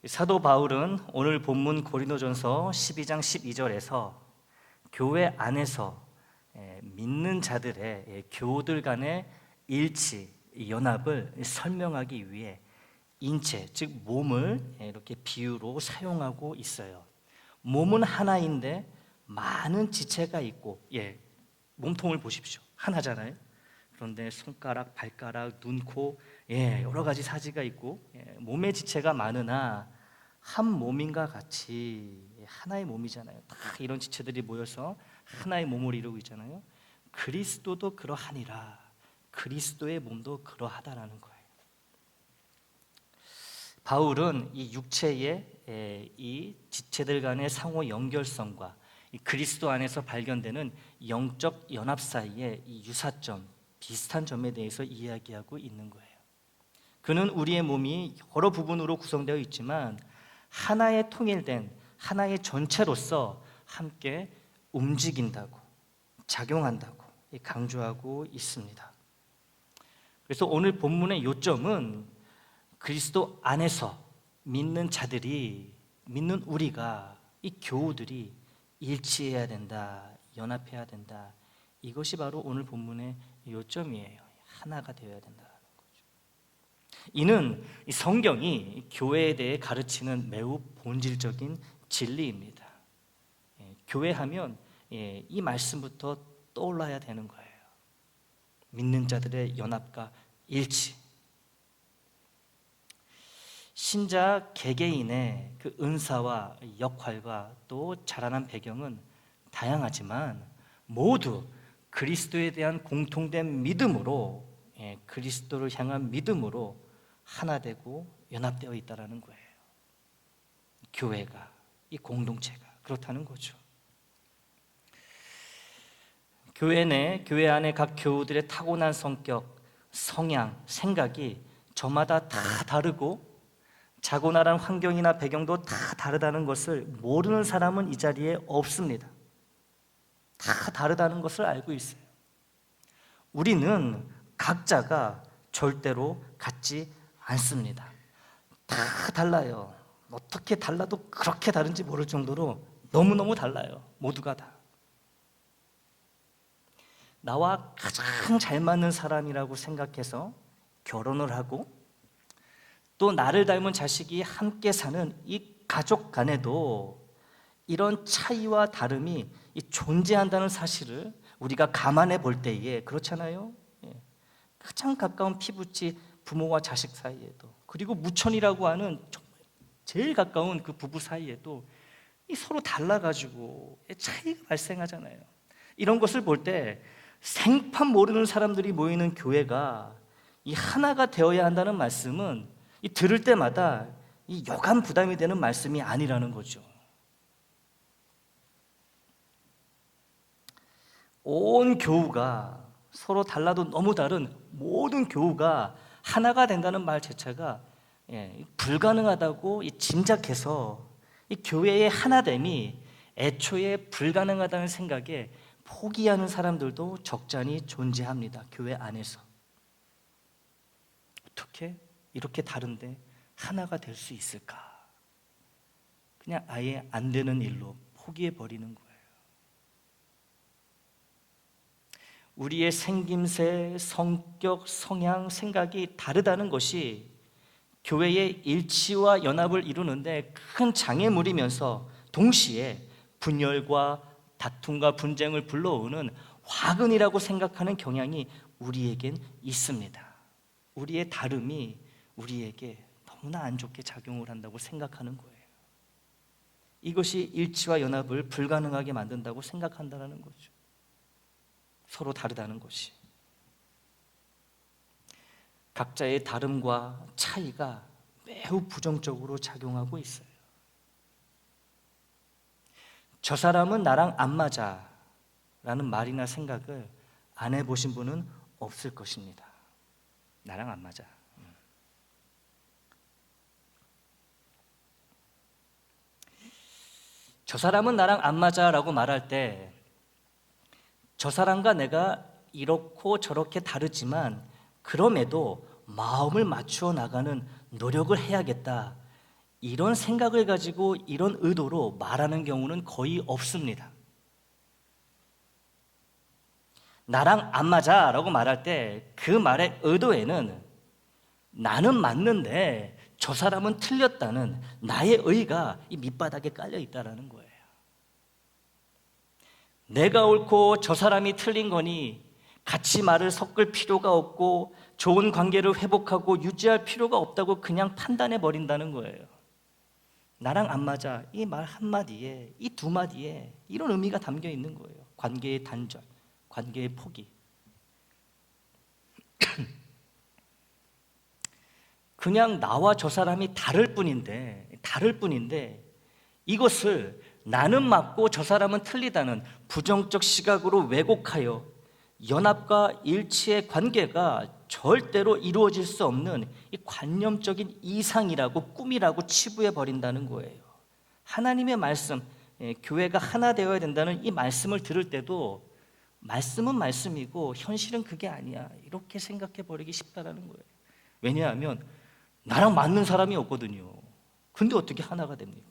사도 바울은 오늘 본문 고린도전서 12장 12절에서 교회 안에서 믿는 자들의 교우들 간의 일치, 연합을 설명하기 위해 인체, 즉 몸을 이렇게 비유로 사용하고 있어요. 몸은 하나인데 많은 지체가 있고, 몸통을 보십시오. 하나잖아요. 그런데 손가락, 발가락, 눈, 코, 여러 가지 사지가 있고, 몸의 지체가 많으나 한 몸인가 같이 하나의 몸이잖아요. 다 이런 지체들이 모여서 하나의 몸을 이루고 있잖아요. 그리스도도 그러하니라. 그리스도의 몸도 그러하다라는 거예요. 바울은 이 육체의 이 지체들 간의 상호 연결성과 이 그리스도 안에서 발견되는 영적 연합 사이의 이 유사점, 비슷한 점에 대해서 이야기하고 있는 거예요. 그는 우리의 몸이 여러 부분으로 구성되어 있지만 하나의 통일된 하나의 전체로서 함께 움직인다고, 작용한다고 강조하고 있습니다. 그래서 오늘 본문의 요점은 그리스도 안에서 믿는 자들이, 믿는 우리가, 이 교우들이 일치해야 된다, 연합해야 된다. 이것이 바로 오늘 본문의 요점이에요. 하나가 되어야 된다는 거죠. 이는 성경이 교회에 대해 가르치는 매우 본질적인 진리입니다. 교회하면 이 말씀부터 떠올라야 되는 거예요. 믿는 자들의 연합과 일치. 신자 개개인의 그 은사와 역할과 또 자라난 배경은 다양하지만 모두 그리스도에 대한 공통된 믿음으로, 그리스도를 향한 믿음으로 하나 되고 연합되어 있다는 거예요. 교회가, 이 공동체가 그렇다는 거죠. 교회 안에 각 교우들의 타고난 성격, 성향, 생각이 저마다 다 다르고 자고나란 환경이나 배경도 다 다르다는 것을 모르는 사람은 이 자리에 없습니다. 다 다르다는 것을 알고 있어요. 우리는 각자가 절대로 같지 않습니다. 다 달라요. 어떻게 달라도 그렇게 다른지 모를 정도로 너무너무 달라요. 모두가 다. 나와 가장 잘 맞는 사람이라고 생각해서 결혼을 하고 또 나를 닮은 자식이 함께 사는 이 가족 간에도 이런 차이와 다름이 존재한다는 사실을 우리가 감안해 볼 때에, 그렇잖아요. 가장 가까운 피부치 부모와 자식 사이에도, 그리고 무천이라고 하는 정말 제일 가까운 그 부부 사이에도 이 서로 달라가지고 차이가 발생하잖아요. 이런 것을 볼 때 생판 모르는 사람들이 모이는 교회가 이 하나가 되어야 한다는 말씀은 이 들을 때마다 이 여간 부담이 되는 말씀이 아니라는 거죠. 온 교우가, 서로 달라도 너무 다른 모든 교우가 하나가 된다는 말 자체가 불가능하다고 짐작해서 이 교회의 하나됨이 애초에 불가능하다는 생각에 포기하는 사람들도 적잖이 존재합니다. 교회 안에서. 어떻게 이렇게 다른데 하나가 될 수 있을까? 그냥 아예 안 되는 일로 포기해 버리는 거예요. 우리의 생김새, 성격, 성향, 생각이 다르다는 것이 교회의 일치와 연합을 이루는데 큰 장애물이면서 동시에 분열과 다툼과 분쟁을 불러오는 화근이라고 생각하는 경향이 우리에겐 있습니다. 우리의 다름이 우리에게 너무나 안 좋게 작용을 한다고 생각하는 거예요. 이것이 일치와 연합을 불가능하게 만든다고 생각한다는 거죠. 서로 다르다는 것이. 각자의 다름과 차이가 매우 부정적으로 작용하고 있어요. 저 사람은 나랑 안 맞아 라는 말이나 생각을 안 해보신 분은 없을 것입니다. 나랑 안 맞아. 저 사람은 나랑 안 맞아 라고 말할 때 저 사람과 내가 이렇고 저렇게 다르지만 그럼에도 마음을 맞추어 나가는 노력을 해야겠다, 이런 생각을 가지고 이런 의도로 말하는 경우는 거의 없습니다. 나랑 안 맞아 라고 말할 때 그 말의 의도에는 나는 맞는데 저 사람은 틀렸다는 나의 의가 이 밑바닥에 깔려 있다는 거예요. 내가 옳고 저 사람이 틀린 거니 같이 말을 섞을 필요가 없고 좋은 관계를 회복하고 유지할 필요가 없다고 그냥 판단해 버린다는 거예요. 나랑 안 맞아, 이 말 한마디에, 이 두 마디에 이런 의미가 담겨 있는 거예요. 관계의 단절, 관계의 포기. 그냥 나와 저 사람이 다를 뿐인데 이것을 나는 맞고 저 사람은 틀리다는 부정적 시각으로 왜곡하여 연합과 일치의 관계가 절대로 이루어질 수 없는 이 관념적인 이상이라고 꿈이라고 치부해 버린다는 거예요. 하나님의 말씀, 교회가 하나 되어야 된다는 이 말씀을 들을 때도 말씀은 말씀이고 현실은 그게 아니야, 이렇게 생각해 버리기 쉽다라는 거예요. 왜냐하면 나랑 맞는 사람이 없거든요. 근데 어떻게 하나가 됩니까?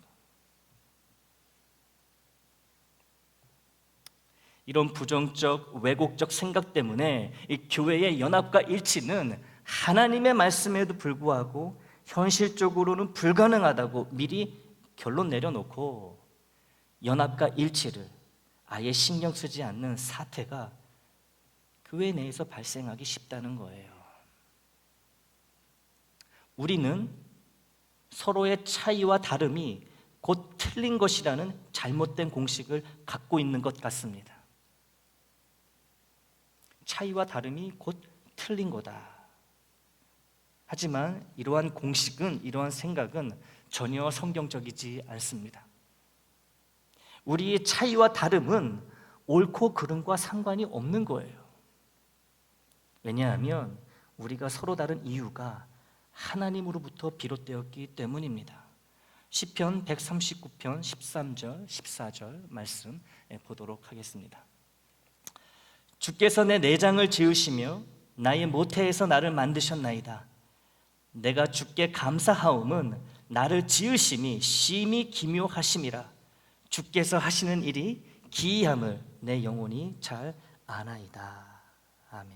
이런 부정적, 왜곡적 생각 때문에 이 교회의 연합과 일치는 하나님의 말씀에도 불구하고 현실적으로는 불가능하다고 미리 결론 내려놓고 연합과 일치를 아예 신경 쓰지 않는 사태가 교회 내에서 발생하기 쉽다는 거예요. 우리는 서로의 차이와 다름이 곧 틀린 것이라는 잘못된 공식을 갖고 있는 것 같습니다. 차이와 다름이 곧 틀린 거다. 하지만 이러한 공식은, 이러한 생각은 전혀 성경적이지 않습니다. 우리의 차이와 다름은 옳고 그름과 상관이 없는 거예요. 왜냐하면 우리가 서로 다른 이유가 하나님으로부터 비롯되었기 때문입니다. 시편 139편 13절, 14절 말씀 보도록 하겠습니다. 주께서 내 내장을 지으시며 나의 모태에서 나를 만드셨나이다. 내가 주께 감사하옴은 나를 지으심이 심히 기묘하심이라. 주께서 하시는 일이 기이함을 내 영혼이 잘 아나이다. 아멘.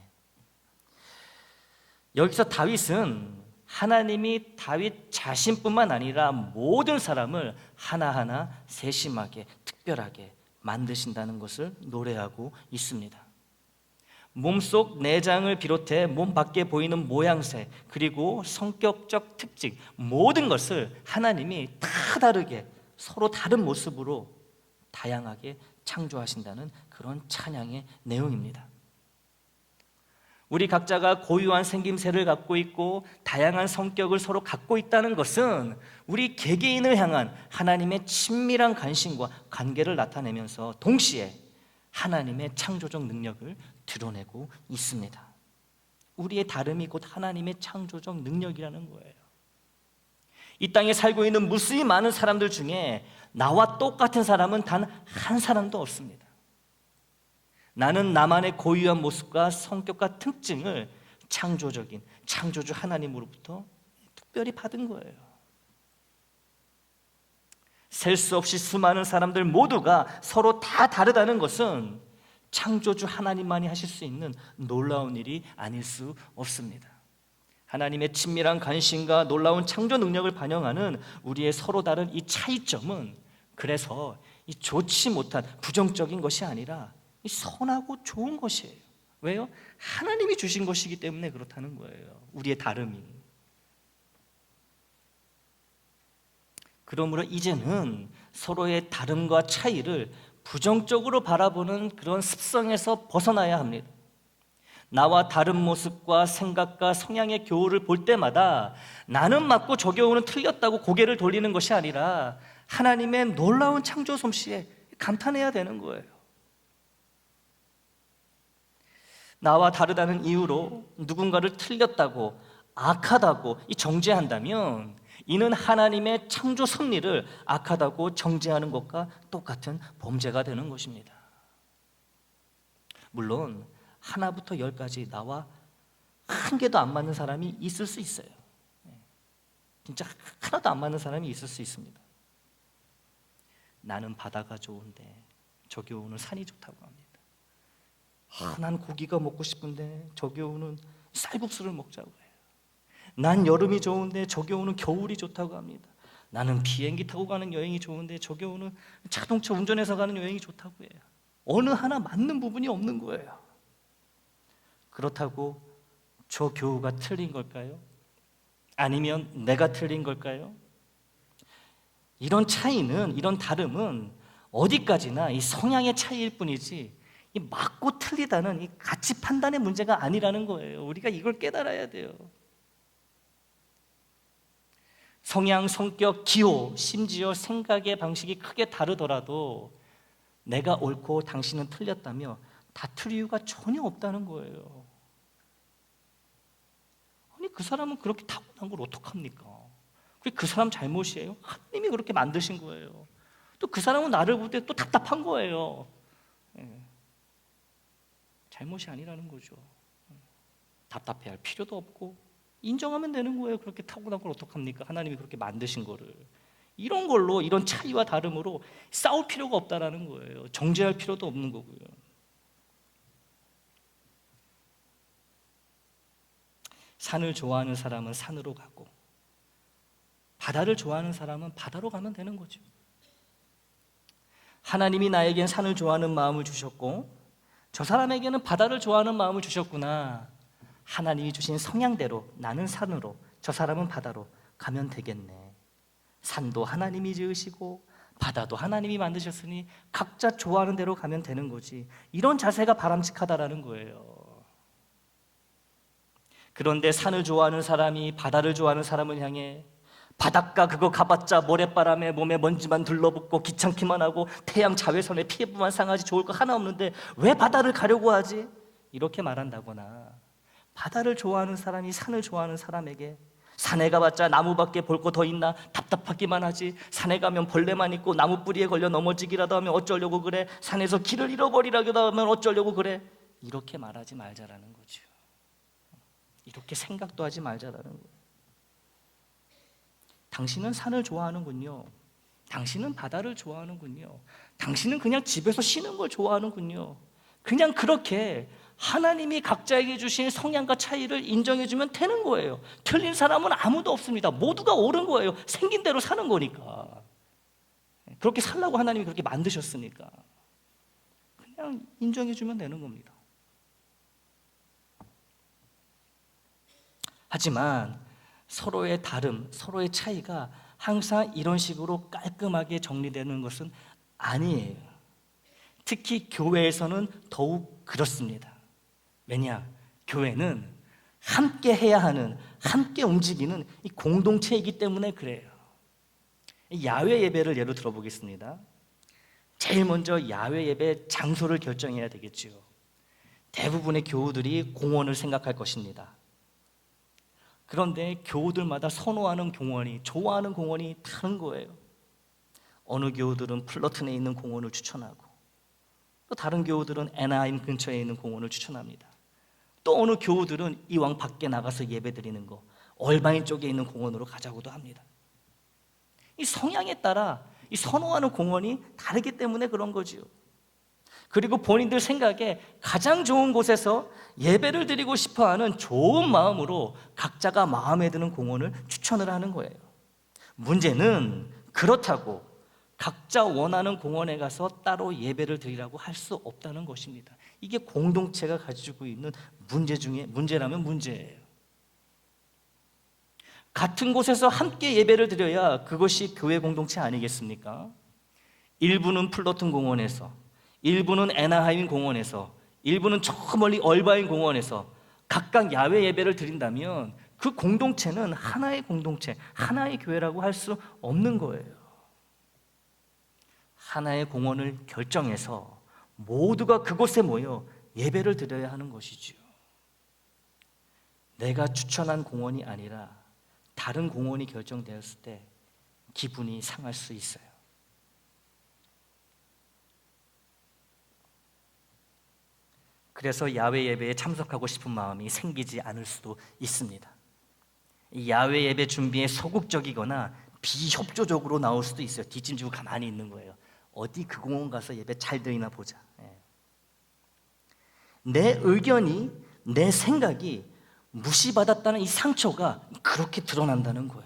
여기서 다윗은 하나님이 다윗 자신뿐만 아니라 모든 사람을 하나하나 세심하게, 특별하게 만드신다는 것을 노래하고 있습니다. 몸속 내장을 비롯해 몸 밖에 보이는 모양새, 그리고 성격적 특징, 모든 것을 하나님이 다 다르게 서로 다른 모습으로 다양하게 창조하신다는 그런 찬양의 내용입니다. 우리 각자가 고유한 생김새를 갖고 있고 다양한 성격을 서로 갖고 있다는 것은 우리 개개인을 향한 하나님의 친밀한 관심과 관계를 나타내면서 동시에 하나님의 창조적 능력을 드러내고 있습니다. 우리의 다름이 곧 하나님의 창조적 능력이라는 거예요. 이 땅에 살고 있는 무수히 많은 사람들 중에 나와 똑같은 사람은 단 한 사람도 없습니다. 나는 나만의 고유한 모습과 성격과 특징을 창조적인 창조주 하나님으로부터 특별히 받은 거예요. 셀 수 없이 수많은 사람들 모두가 서로 다 다르다는 것은 창조주 하나님만이 하실 수 있는 놀라운 일이 아닐 수 없습니다. 하나님의 친밀한 관심과 놀라운 창조 능력을 반영하는 우리의 서로 다른 이 차이점은 그래서 이 좋지 못한 부정적인 것이 아니라 이 선하고 좋은 것이에요. 왜요? 하나님이 주신 것이기 때문에 그렇다는 거예요. 우리의 다름이. 그러므로 이제는 서로의 다름과 차이를 부정적으로 바라보는 그런 습성에서 벗어나야 합니다. 나와 다른 모습과 생각과 성향의 교우를 볼 때마다 나는 맞고 저 교우는 틀렸다고 고개를 돌리는 것이 아니라 하나님의 놀라운 창조 솜씨에 감탄해야 되는 거예요. 나와 다르다는 이유로 누군가를 틀렸다고, 악하다고 정죄한다면 이는 하나님의 창조 섭리를 악하다고 정죄하는 것과 똑같은 범죄가 되는 것입니다. 물론 하나부터 열까지 나와 한 개도 안 맞는 사람이 있을 수 있어요. 진짜 하나도 안 맞는 사람이 있을 수 있습니다. 나는 바다가 좋은데 저 교우는 산이 좋다고 합니다. 난 고기가 먹고 싶은데 저 교우는 쌀국수를 먹자고 해요. 난 여름이 좋은데 저 교우는 겨울이 좋다고 합니다. 나는 비행기 타고 가는 여행이 좋은데 저 교우는 자동차 운전해서 가는 여행이 좋다고 해요. 어느 하나 맞는 부분이 없는 거예요. 그렇다고 저 교우가 틀린 걸까요? 아니면 내가 틀린 걸까요? 이런 차이는, 이런 다름은 어디까지나 이 성향의 차이일 뿐이지 이 맞고 틀리다는 이 가치 판단의 문제가 아니라는 거예요. 우리가 이걸 깨달아야 돼요. 성향, 성격, 기호, 심지어 생각의 방식이 크게 다르더라도 내가 옳고 당신은 틀렸다며 다툴 이유가 전혀 없다는 거예요. 아니 그 사람은 그렇게 타고난 걸 어떡합니까? 그 사람 잘못이에요? 하나님이 그렇게 만드신 거예요. 또 그 사람은 나를 볼 때 또 답답한 거예요. 잘못이 아니라는 거죠. 답답해할 필요도 없고 인정하면 되는 거예요. 그렇게 타고난 걸 어떡합니까? 하나님이 그렇게 만드신 거를. 이런 걸로, 이런 차이와 다름으로 싸울 필요가 없다라는 거예요. 정죄할 필요도 없는 거고요. 산을 좋아하는 사람은 산으로 가고 바다를 좋아하는 사람은 바다로 가면 되는 거죠. 하나님이 나에겐 산을 좋아하는 마음을 주셨고 저 사람에게는 바다를 좋아하는 마음을 주셨구나. 하나님이 주신 성향대로 나는 산으로, 저 사람은 바다로 가면 되겠네. 산도 하나님이 지으시고 바다도 하나님이 만드셨으니 각자 좋아하는 대로 가면 되는 거지. 이런 자세가 바람직하다라는 거예요. 그런데 산을 좋아하는 사람이 바다를 좋아하는 사람을 향해 바닷가 그거 가봤자 모래바람에 몸에 먼지만 들러붙고 귀찮기만 하고 태양 자외선에 피부만 상하지 좋을 거 하나 없는데 왜 바다를 가려고 하지? 이렇게 말한다거나 바다를 좋아하는 사람이 산을 좋아하는 사람에게 산에 가봤자 나무밖에 볼 거 더 있나? 답답하기만 하지. 산에 가면 벌레만 있고 나무 뿌리에 걸려 넘어지기라도 하면 어쩌려고 그래? 산에서 길을 잃어버리라도 하면 어쩌려고 그래? 이렇게 말하지 말자라는 거죠. 이렇게 생각도 하지 말자라는 거예요. 당신은 산을 좋아하는군요. 당신은 바다를 좋아하는군요. 당신은 그냥 집에서 쉬는 걸 좋아하는군요. 그냥 그렇게 하나님이 각자에게 주신 성향과 차이를 인정해주면 되는 거예요. 틀린 사람은 아무도 없습니다. 모두가 옳은 거예요. 생긴 대로 사는 거니까. 그렇게 살라고 하나님이 그렇게 만드셨으니까. 그냥 인정해주면 되는 겁니다. 하지만 서로의 다름, 서로의 차이가 항상 이런 식으로 깔끔하게 정리되는 것은 아니에요. 특히 교회에서는 더욱 그렇습니다. 왜냐? 교회는 함께 해야 하는, 함께 움직이는 이 공동체이기 때문에 그래요. 야외 예배를 예로 들어보겠습니다. 제일 먼저 야외 예배 장소를 결정해야 되겠죠. 대부분의 교우들이 공원을 생각할 것입니다. 그런데 교우들마다 선호하는 공원이, 좋아하는 공원이 다른 거예요. 어느 교우들은 플러튼에 있는 공원을 추천하고 또 다른 교우들은 애나하임 근처에 있는 공원을 추천합니다. 또 어느 교우들은 이왕 밖에 나가서 예배드리는 거 얼바인 쪽에 있는 공원으로 가자고도 합니다. 이 성향에 따라 이 선호하는 공원이 다르기 때문에 그런 거지요. 그리고 본인들 생각에 가장 좋은 곳에서 예배를 드리고 싶어하는 좋은 마음으로 각자가 마음에 드는 공원을 추천을 하는 거예요. 문제는 그렇다고 각자 원하는 공원에 가서 따로 예배를 드리라고 할 수 없다는 것입니다. 이게 공동체가 가지고 있는 문제 중에 문제라면 문제예요. 같은 곳에서 함께 예배를 드려야 그것이 교회 공동체 아니겠습니까? 일부는 플러튼 공원에서, 일부는 애나하임 공원에서, 일부는 저 멀리 얼바인 공원에서 각각 야외 예배를 드린다면 그 공동체는 하나의 공동체, 하나의 교회라고 할 수 없는 거예요. 하나의 공원을 결정해서 모두가 그곳에 모여 예배를 드려야 하는 것이지요. 내가 추천한 공원이 아니라 다른 공원이 결정되었을 때 기분이 상할 수 있어요. 그래서 야외 예배에 참석하고 싶은 마음이 생기지 않을 수도 있습니다. 야외 예배 준비에 소극적이거나 비협조적으로 나올 수도 있어요. 뒷짐지고 가만히 있는 거예요. 어디 그 공원 가서 예배 잘 드리나 보자. 내 의견이, 내 생각이 무시받았다는 이 상처가 그렇게 드러난다는 거예요.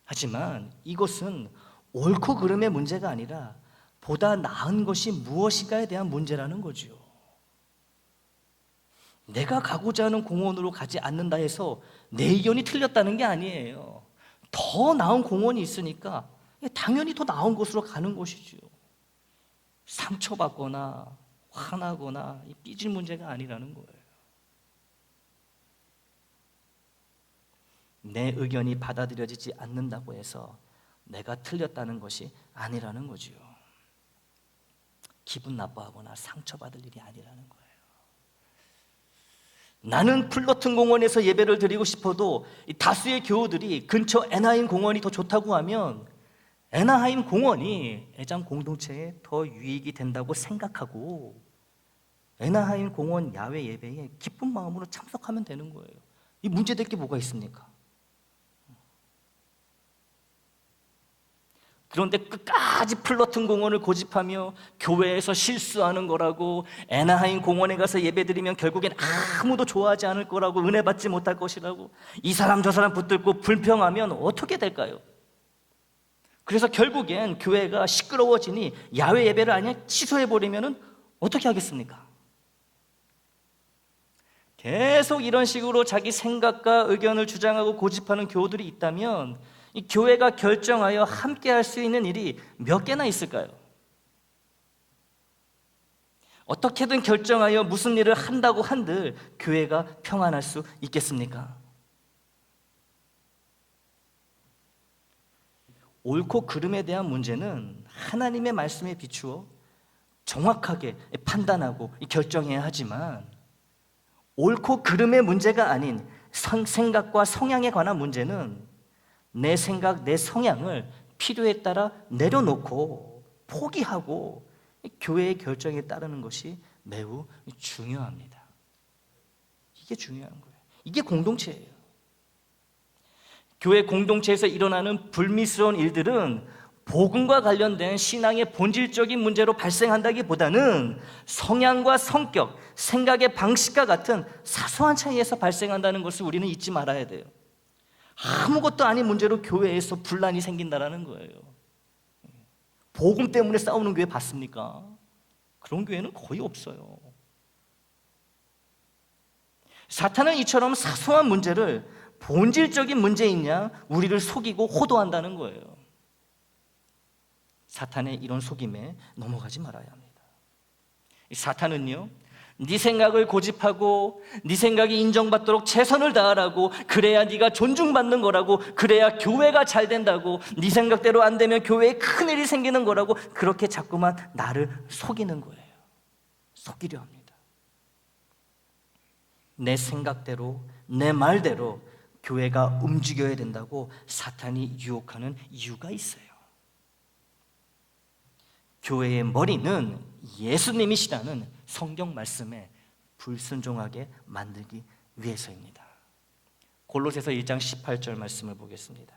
하지만 이것은 옳고 그름의 문제가 아니라 보다 나은 것이 무엇인가에 대한 문제라는 거죠. 내가 가고자 하는 공원으로 가지 않는다 해서 내 의견이 틀렸다는 게 아니에요. 더 나은 공원이 있으니까 당연히 더 나은 곳으로 가는 것이죠. 상처받거나 화나거나 삐질 문제가 아니라는 거예요. 내 의견이 받아들여지지 않는다고 해서 내가 틀렸다는 것이 아니라는 거지요. 기분 나빠하거나 상처받을 일이 아니라는 거예요. 나는 플러튼 공원에서 예배를 드리고 싶어도 다수의 교우들이 근처 애나임 공원이 더 좋다고 하면 애나하임 공원이 애장 공동체에 더 유익이 된다고 생각하고 애나하임 공원 야외 예배에 기쁜 마음으로 참석하면 되는 거예요. 이 문제될 게 뭐가 있습니까? 그런데 끝까지 플러튼 공원을 고집하며 교회에서 실수하는 거라고, 애나하임 공원에 가서 예배드리면 결국엔 아무도 좋아하지 않을 거라고, 은혜 받지 못할 것이라고, 이 사람 저 사람 붙들고 불평하면 어떻게 될까요? 그래서 결국엔 교회가 시끄러워지니 야외 예배를 아예 취소해버리면 어떻게 하겠습니까? 계속 이런 식으로 자기 생각과 의견을 주장하고 고집하는 교우들이 있다면 이 교회가 결정하여 함께 할 수 있는 일이 몇 개나 있을까요? 어떻게든 결정하여 무슨 일을 한다고 한들 교회가 평안할 수 있겠습니까? 옳고 그름에 대한 문제는 하나님의 말씀에 비추어 정확하게 판단하고 결정해야 하지만, 옳고 그름의 문제가 아닌 생각과 성향에 관한 문제는 내 생각, 내 성향을 필요에 따라 내려놓고 포기하고 교회의 결정에 따르는 것이 매우 중요합니다. 이게 중요한 거예요. 이게 공동체예요. 교회 공동체에서 일어나는 불미스러운 일들은 복음과 관련된 신앙의 본질적인 문제로 발생한다기보다는 성향과 성격, 생각의 방식과 같은 사소한 차이에서 발생한다는 것을 우리는 잊지 말아야 돼요. 아무것도 아닌 문제로 교회에서 분란이 생긴다는 거예요. 복음 때문에 싸우는 교회 봤습니까? 그런 교회는 거의 없어요. 사탄은 이처럼 사소한 문제를 본질적인 문제인 양 우리를 속이고 호도한다는 거예요. 사탄의 이런 속임에 넘어가지 말아야 합니다. 사탄은요, 네 생각을 고집하고 네 생각이 인정받도록 최선을 다하라고, 그래야 네가 존중받는 거라고, 그래야 교회가 잘 된다고, 네 생각대로 안 되면 교회에 큰일이 생기는 거라고, 그렇게 자꾸만 나를 속이는 거예요. 속이려 합니다. 내 생각대로, 내 말대로 교회가 움직여야 된다고 사탄이 유혹하는 이유가 있어요. 교회의 머리는 예수님이시라는 성경 말씀에 불순종하게 만들기 위해서입니다. 골로새서 1장 18절 말씀을 보겠습니다.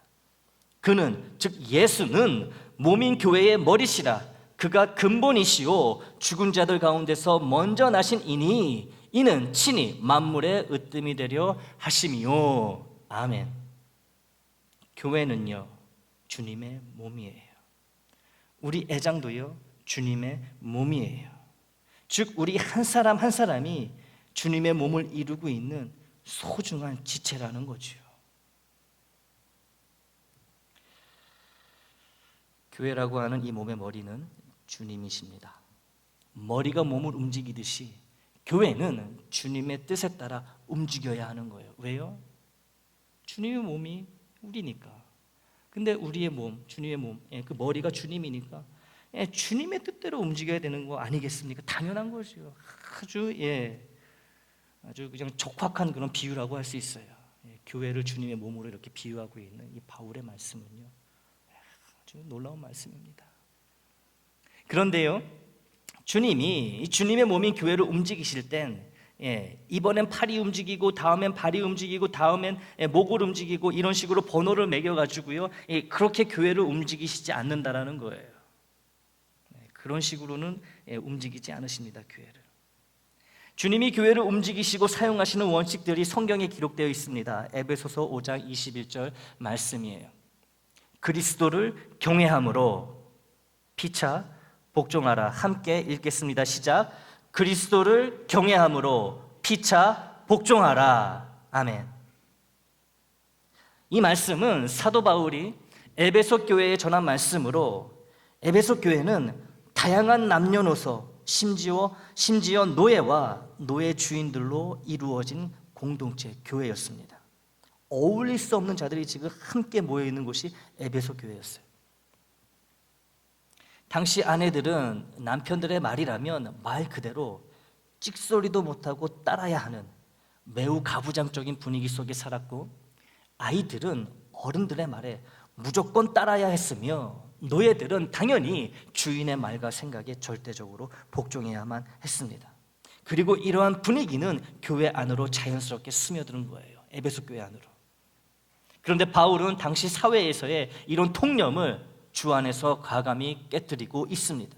그는, 즉 예수는 몸인 교회의 머리시라. 그가 근본이시오 죽은 자들 가운데서 먼저 나신 이니 이는 친히 만물의 으뜸이 되려 하심이요. 아멘. 교회는요, 주님의 몸이에요. 우리 애장도요, 주님의 몸이에요. 즉 우리 한 사람 한 사람이 주님의 몸을 이루고 있는 소중한 지체라는 거죠. 교회라고 하는 이 몸의 머리는 주님이십니다. 머리가 몸을 움직이듯이 교회는 주님의 뜻에 따라 움직여야 하는 거예요. 왜요? 주님의 몸이 우리니까. 근데 우리의 몸, 주님의 몸, 그 머리가 주님이니까 주님의 뜻대로 움직여야 되는 거 아니겠습니까? 당연한 거죠. 아주 그냥 적확한 그런 비유라고 할 수 있어요. 교회를 주님의 몸으로 이렇게 비유하고 있는 이 바울의 말씀은요, 아주 놀라운 말씀입니다. 그런데요, 주님이 주님의 몸인 교회를 움직이실 땐 이번엔 팔이 움직이고 다음엔 발이 움직이고 다음엔 목을 움직이고 이런 식으로 번호를 매겨가지고요, 그렇게 교회를 움직이시지 않는다라는 거예요. 그런 식으로는 움직이지 않으십니다, 교회를. 주님이 교회를 움직이시고 사용하시는 원칙들이 성경에 기록되어 있습니다. 에베소서 5장 21절 말씀이에요. 그리스도를 경외함으로 피차 복종하라. 함께 읽겠습니다. 시작. 그리스도를 경외함으로 피차 복종하라. 아멘. 이 말씀은 사도 바울이 에베소 교회에 전한 말씀으로, 에베소 교회는 다양한 남녀노소, 심지어 노예와 노예 주인들로 이루어진 공동체 교회였습니다. 어울릴 수 없는 자들이 지금 함께 모여 있는 곳이 에베소 교회였어요. 당시 아내들은 남편들의 말이라면 말 그대로 찍소리도 못하고 따라야 하는 매우 가부장적인 분위기 속에 살았고, 아이들은 어른들의 말에 무조건 따라야 했으며, 노예들은 당연히 주인의 말과 생각에 절대적으로 복종해야만 했습니다. 그리고 이러한 분위기는 교회 안으로 자연스럽게 스며드는 거예요. 에베소 교회 안으로. 그런데 바울은 당시 사회에서의 이런 통념을 주 안에서 과감히 깨뜨리고 있습니다.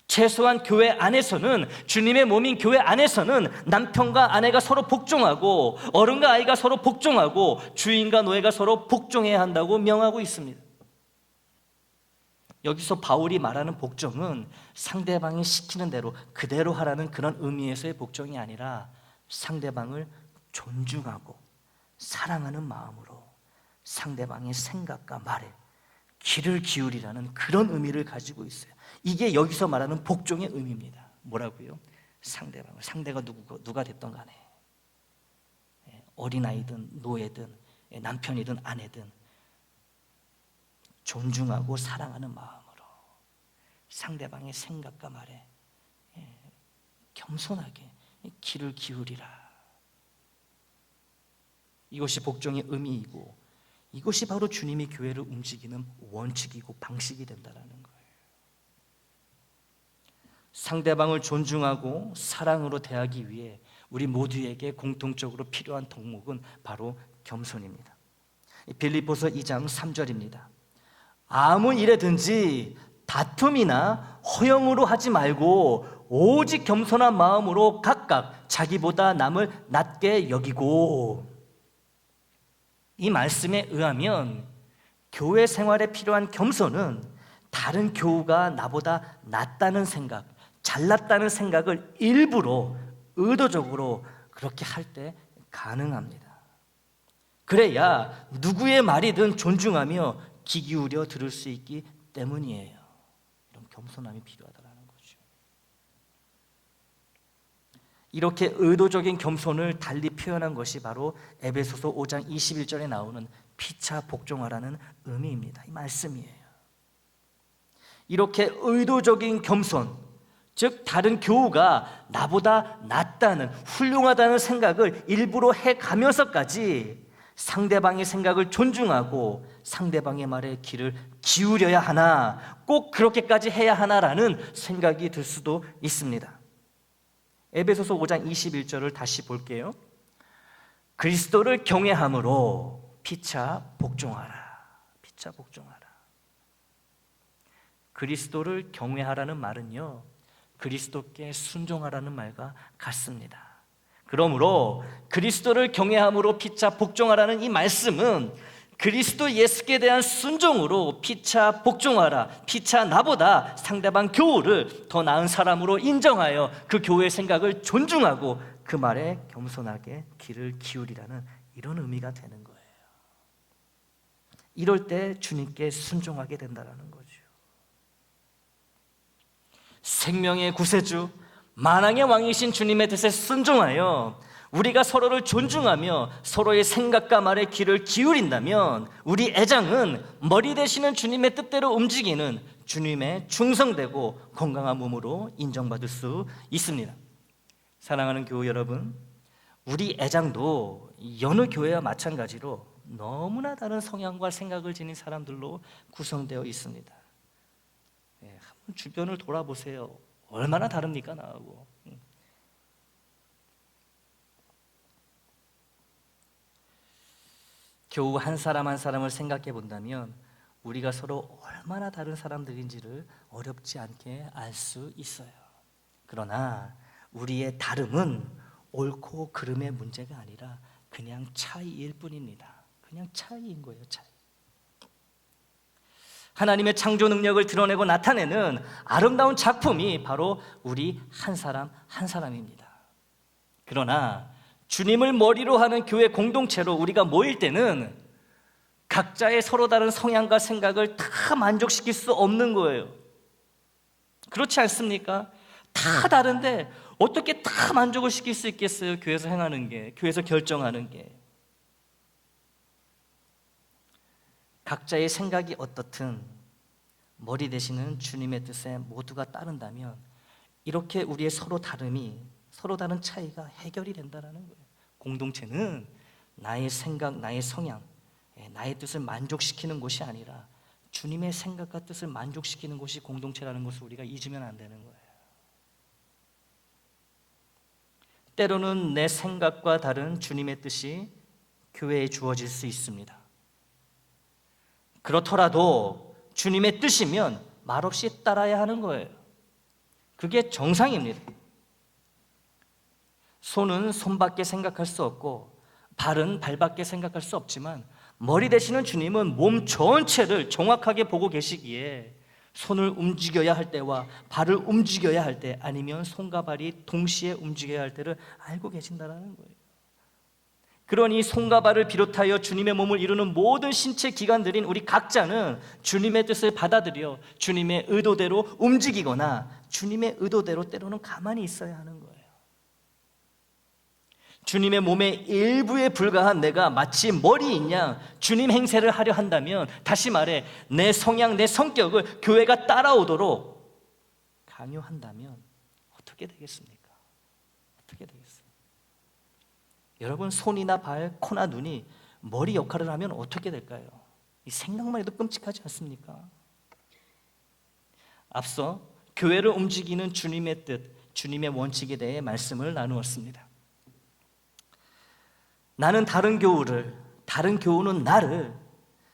최소한 교회 안에서는, 주님의 몸인 교회 안에서는 남편과 아내가 서로 복종하고, 어른과 아이가 서로 복종하고, 주인과 노예가 서로 복종해야 한다고 명하고 있습니다. 여기서 바울이 말하는 복종은 상대방이 시키는 대로 그대로 하라는 그런 의미에서의 복종이 아니라, 상대방을 존중하고 사랑하는 마음으로 상대방의 생각과 말에 귀를 기울이라는 그런 의미를 가지고 있어요. 이게 여기서 말하는 복종의 의미입니다. 뭐라고요? 상대방을, 상대가 누가 됐던 간에, 어린아이든 노예든 남편이든 아내든 존중하고 사랑하는 마음으로 상대방의 생각과 말에 겸손하게 귀를 기울이라. 이것이 복종의 의미이고, 이것이 바로 주님이 교회를 움직이는 원칙이고 방식이 된다는 거예요. 상대방을 존중하고 사랑으로 대하기 위해 우리 모두에게 공통적으로 필요한 덕목은 바로 겸손입니다. 빌립보서 2장 3절입니다. 아무 일에든지 다툼이나 허영으로 하지 말고 오직 겸손한 마음으로 각각 자기보다 남을 낮게 여기고. 이 말씀에 의하면 교회 생활에 필요한 겸손은 다른 교우가 나보다 낫다는 생각, 잘났다는 생각을 일부러 의도적으로 그렇게 할 때 가능합니다. 그래야 누구의 말이든 존중하며 귀 기울여 들을 수 있기 때문이에요. 이런 겸손함이 필요하다는 거죠. 이렇게 의도적인 겸손을 달리 표현한 것이 바로 에베소서 5장 21절에 나오는 피차 복종하라는 의미입니다. 이 말씀이에요. 이렇게 의도적인 겸손, 즉 다른 교우가 나보다 낫다는, 훌륭하다는 생각을 일부러 해가면서까지 상대방의 생각을 존중하고 상대방의 말에 귀를 기울여야 하나, 꼭 그렇게까지 해야 하나라는 생각이 들 수도 있습니다. 에베소서 5장 21절을 다시 볼게요. 그리스도를 경외함으로 피차 복종하라. 피차 복종하라. 그리스도를 경외하라는 말은요, 그리스도께 순종하라는 말과 같습니다. 그러므로 그리스도를 경외함으로 피차 복종하라는 이 말씀은 그리스도 예수께 대한 순종으로 피차 복종하라, 피차 나보다 상대방 교우를 더 나은 사람으로 인정하여 그 교우의 생각을 존중하고 그 말에 겸손하게 귀를 기울이라는 이런 의미가 되는 거예요. 이럴 때 주님께 순종하게 된다는 거죠. 생명의 구세주, 만왕의 왕이신 주님의 뜻에 순종하여 우리가 서로를 존중하며 서로의 생각과 말에 귀를 기울인다면 우리 애장은 머리 되시는 주님의 뜻대로 움직이는 주님의 충성되고 건강한 몸으로 인정받을 수 있습니다. 사랑하는 교우 여러분, 우리 애장도 여느 교회와 마찬가지로 너무나 다른 성향과 생각을 지닌 사람들로 구성되어 있습니다. 한번 주변을 돌아보세요. 얼마나 다릅니까, 나하고. 교우 한 사람 한 사람을 생각해 본다면 우리가 서로 얼마나 다른 사람들인지를 어렵지 않게 알 수 있어요. 그러나 우리의 다름은 옳고 그름의 문제가 아니라 그냥 차이일 뿐입니다. 그냥 차이인 거예요, 차이. 하나님의 창조 능력을 드러내고 나타내는 아름다운 작품이 바로 우리 한 사람 한 사람입니다. 그러나 주님을 머리로 하는 교회 공동체로 우리가 모일 때는 각자의 서로 다른 성향과 생각을 다 만족시킬 수 없는 거예요. 그렇지 않습니까? 다 다른데 어떻게 다 만족을 시킬 수 있겠어요? 교회에서 행하는 게, 교회에서 결정하는 게. 각자의 생각이 어떻든 머리 되시는 주님의 뜻에 모두가 따른다면 이렇게 우리의 서로 다름이, 서로 다른 차이가 해결이 된다는 거예요. 공동체는 나의 생각, 나의 성향, 나의 뜻을 만족시키는 곳이 아니라 주님의 생각과 뜻을 만족시키는 곳이 공동체라는 것을 우리가 잊으면 안 되는 거예요. 때로는 내 생각과 다른 주님의 뜻이 교회에 주어질 수 있습니다. 그렇더라도 주님의 뜻이면 말없이 따라야 하는 거예요. 그게 정상입니다. 손은 손밖에 생각할 수 없고 발은 발밖에 생각할 수 없지만 머리 되시는 주님은 몸 전체를 정확하게 보고 계시기에 손을 움직여야 할 때와 발을 움직여야 할 때, 아니면 손과 발이 동시에 움직여야 할 때를 알고 계신다는 거예요. 그러니 손과 발을 비롯하여 주님의 몸을 이루는 모든 신체 기관들인 우리 각자는 주님의 뜻을 받아들여 주님의 의도대로 움직이거나 주님의 의도대로 때로는 가만히 있어야 하는 거예요. 주님의 몸의 일부에 불과한 내가 마치 머리인 양 주님 행세를 하려 한다면, 다시 말해 내 성향, 내 성격을 교회가 따라오도록 강요한다면 어떻게 되겠습니까? 어떻게 되겠어요? 여러분, 손이나 발, 코나 눈이 머리 역할을 하면 어떻게 될까요? 이 생각만 해도 끔찍하지 않습니까? 앞서 교회를 움직이는 주님의 뜻, 주님의 원칙에 대해 말씀을 나누었습니다. 나는 다른 교우를, 다른 교우는 나를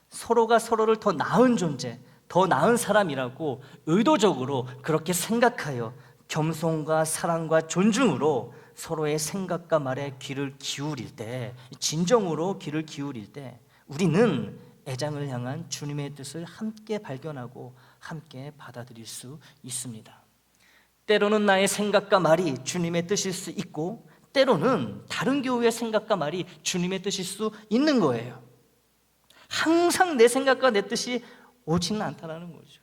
서로가 서로를 더 나은 존재, 더 나은 사람이라고 의도적으로 그렇게 생각하여 겸손과 사랑과 존중으로 서로의 생각과 말에 귀를 기울일 때, 진정으로 귀를 기울일 때 우리는 애장을 향한 주님의 뜻을 함께 발견하고 함께 받아들일 수 있습니다. 때로는 나의 생각과 말이 주님의 뜻일 수 있고 때로는 다른 교우의 생각과 말이 주님의 뜻일 수 있는 거예요. 항상 내 생각과 내 뜻이 옳지는 않다는 거죠.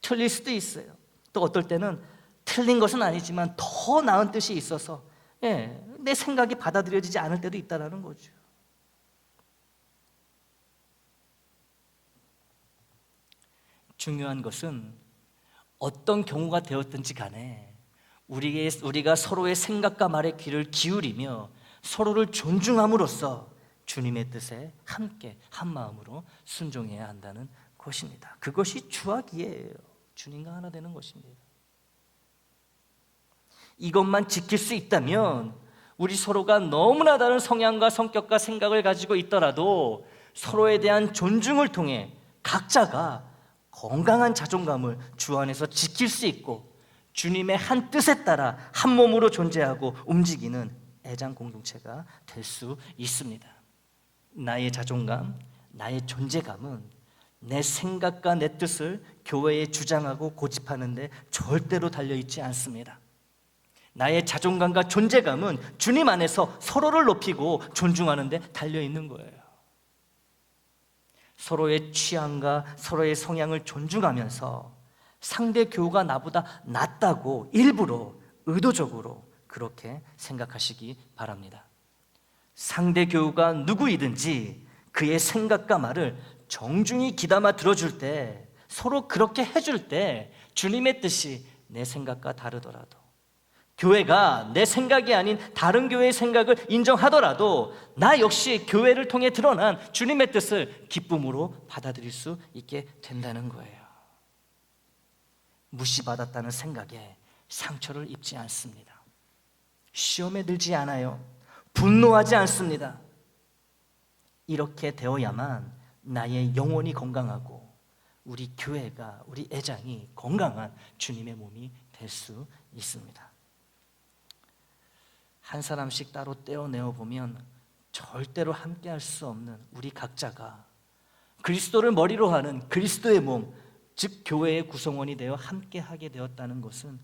틀릴 수도 있어요. 또 어떨 때는 틀린 것은 아니지만 더 나은 뜻이 있어서 내 생각이 받아들여지지 않을 때도 있다는 거죠. 중요한 것은 어떤 경우가 되었든지 간에 우리가 서로의 생각과 말에 귀를 기울이며 서로를 존중함으로써 주님의 뜻에 함께 한 마음으로 순종해야 한다는 것입니다. 그것이 주악이에요. 주님과 하나 되는 것입니다. 이것만 지킬 수 있다면 우리 서로가 너무나 다른 성향과 성격과 생각을 가지고 있더라도 서로에 대한 존중을 통해 각자가 건강한 자존감을 주 안에서 지킬 수 있고 주님의 한 뜻에 따라 한 몸으로 존재하고 움직이는 애장 공동체가 될 수 있습니다. 나의 자존감, 나의 존재감은 내 생각과 내 뜻을 교회에 주장하고 고집하는 데 절대로 달려있지 않습니다. 나의 자존감과 존재감은 주님 안에서 서로를 높이고 존중하는 데 달려있는 거예요. 서로의 취향과 서로의 성향을 존중하면서 상대 교우가 나보다 낫다고 일부러 의도적으로 그렇게 생각하시기 바랍니다. 상대 교우가 누구이든지 그의 생각과 말을 정중히 귀담아 들어줄 때, 서로 그렇게 해줄 때 주님의 뜻이 내 생각과 다르더라도, 교회가 내 생각이 아닌 다른 교회의 생각을 인정하더라도 나 역시 교회를 통해 드러난 주님의 뜻을 기쁨으로 받아들일 수 있게 된다는 거예요. 무시받았다는 생각에 상처를 입지 않습니다. 시험에 들지 않아요. 분노하지 않습니다. 이렇게 되어야만 나의 영혼이 건강하고 우리 교회가, 우리 애장이 건강한 주님의 몸이 될 수 있습니다. 한 사람씩 따로 떼어내어 보면 절대로 함께할 수 없는 우리 각자가 그리스도를 머리로 하는 그리스도의 몸, 즉 교회의 구성원이 되어 함께하게 되었다는 것은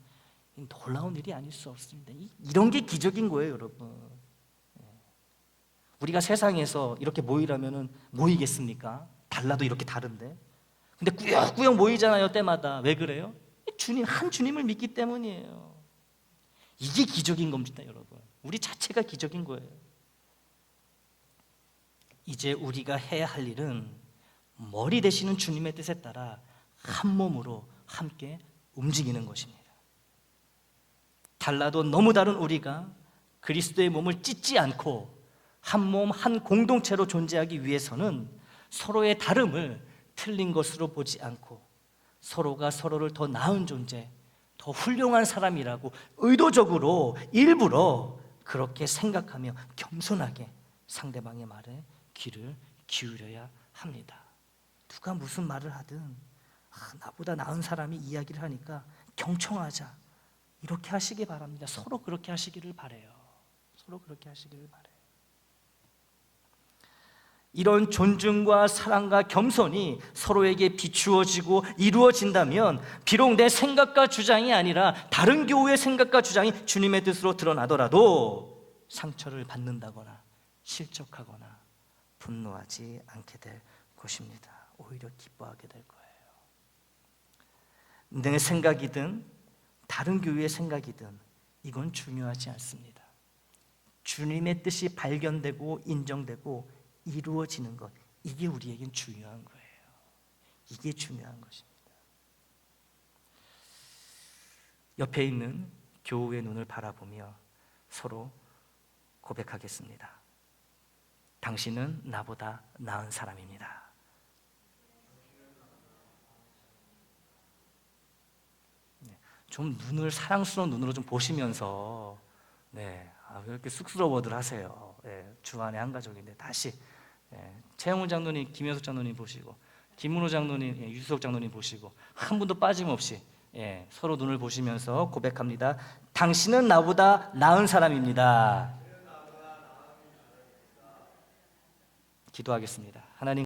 놀라운 일이 아닐 수 없습니다. 이런 게 기적인 거예요, 여러분. 우리가 세상에서 이렇게 모이라면 모이겠습니까? 달라도 이렇게 다른데. 근데 꾸역꾸역 모이잖아요, 때마다. 왜 그래요? 주님, 한 주님을 믿기 때문이에요. 이게 기적인 겁니다, 여러분. 우리 자체가 기적인 거예요. 이제 우리가 해야 할 일은 머리 되시는 주님의 뜻에 따라 한 몸으로 함께 움직이는 것입니다. 달라도 너무 다른 우리가 그리스도의 몸을 찢지 않고 한 몸, 한 공동체로 존재하기 위해서는 서로의 다름을 틀린 것으로 보지 않고 서로가 서로를 더 나은 존재, 더 훌륭한 사람이라고 의도적으로 일부러 그렇게 생각하며 겸손하게 상대방의 말에 귀를 기울여야 합니다. 누가 무슨 말을 하든 나보다 나은 사람이 이야기를 하니까 경청하자, 이렇게 하시기 바랍니다. 서로 그렇게 하시기를 바라요. 서로 그렇게 하시기를 바라요. 이런 존중과 사랑과 겸손이 서로에게 비추어지고 이루어진다면 비록 내 생각과 주장이 아니라 다른 교우의 생각과 주장이 주님의 뜻으로 드러나더라도 상처를 받는다거나 실족하거나 분노하지 않게 될 것입니다. 오히려 기뻐하게 될 거예요. 내 생각이든 다른 교우의 생각이든 이건 중요하지 않습니다. 주님의 뜻이 발견되고 인정되고 이루어지는 것, 이게 우리에겐 중요한 거예요. 이게 중요한 것입니다. 옆에 있는 교우의 눈을 바라보며 서로 고백하겠습니다. 당신은 나보다 나은 사람입니다. 좀 눈을 사랑스러운 눈으로 좀 보시면서 왜 이렇게 쑥스러워들 하세요. 주안의 한 가족인데 다시 최영훈 장로님, 김효석 장로님 보시고 김문호 장로님, 유수석 장로님 보시고 한 분도 빠짐없이 서로 눈을 보시면서 고백합니다. 당신은 나보다 나은 사람입니다. 기도하겠습니다. 하나님